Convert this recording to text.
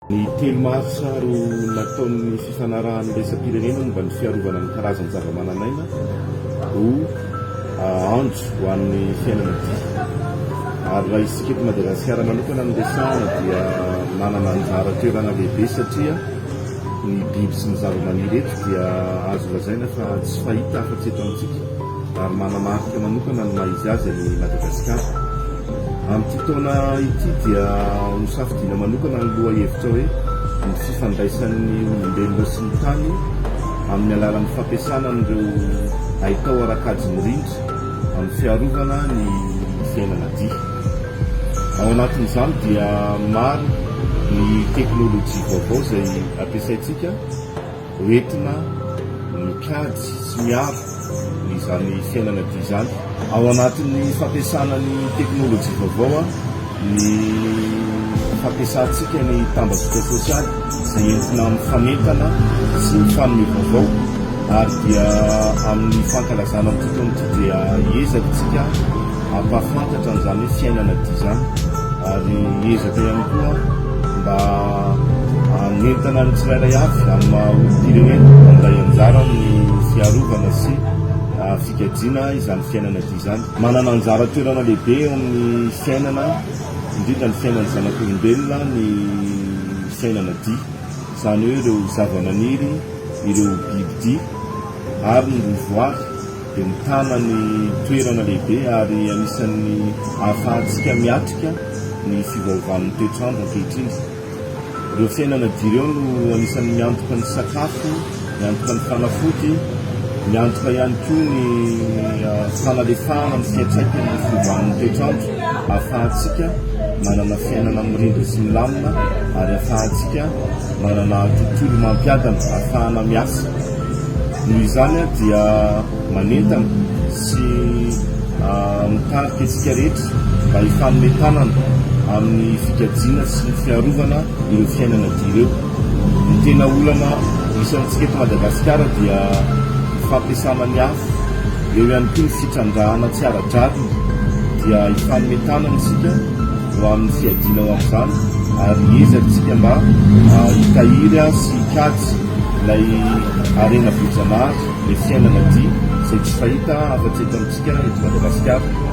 Ny telo marsa ro nataon'ny fifanarahan'ny resam-pirenena momba ny fiarovana ny karazany zava-mananaina ho andro ho an'ny fiainana ity. Ary raha isika eto Madagasikara manokana ny resahana dia manana anjara toerana lehibe satria ny biby sy ny zava-maniry eto dia azo lazaina fa tsy fahita afa-tsy eto amintsika ary manamarika manokana ny maha izy azy ny Madagasikara. Amin'ity taona ity dia nosafidiana manokana ny loha hevitra hoe ny fifandraisan'ny olombelona sy ny tany amin'ny alalan'ny fampiasana an'ireo haitao arakajy mirindra amin'ny fiarovana ny fiainana dia. Ao anatin'izany dia maro ny teknôlôjia vaovao izay ampiasaintsika hoentina mikajy sy miaro izany fiainana dia izany. Ao anatin'ny fampiasana ny teknôlôjia vaovao ny fampiasantsika ny tambazotra sosialy izay entina mifanentana sy mifanome vaovao ary dia amin'ny fankalazana amin'ity taona ity dia hiezaka hampafantatra an'izany hoe fiainana dia izany ary hiezaka ihany koa mba hanentana ny tsirairay avy amin'ny maha olom-pirenena handray anjara amin'ny fiarovana sy fikajiana izany fiainana dia izany. Manana anjara toerana lehibe eo amin'ny fiainana, indrindra ny fiainan'ny zanak'olombelona ny fiainana dia, izany hoe ireo zava-maniry, ireo bibidia ary ny voary dia mitana ny toerana lehibe ary anisan'ny ahafahantsika miatrika ny fivaovan'ny toetrandro ankehitriny. Ireo fiainana dia ireo no anisan'ny miantoka ny sakafo, miantoka ny fanafody, miantoka ihany koa ny fanalefahana ny fiantraikan'ny fiovan'ny toetrandro, ahafahantsika manana fiainana mirindra sy milamina ary ahafahantsika manana tontolo mampiadana, ahafahana miasa. Noho izany dia manentana sy mitarika antsika rehetra mba hifanomitanana amin'ny fikajiana sy ny fiarovana ireo fiainana dia ireo. Ny tena olana isantsika eto Madagasikara dia fampiasana ny afo, eo ihany koa ny fitrandrahana tsy ara-drariny dia hifanomitanana isika ho amin'ny fiadiana ao amin'izany ary hiezaka mba hitahiry sy hikajy ilay harena voajanahary, ilay fiainana dia izay tsy fahita afa-tsy eto amintsika eto Madagasikara.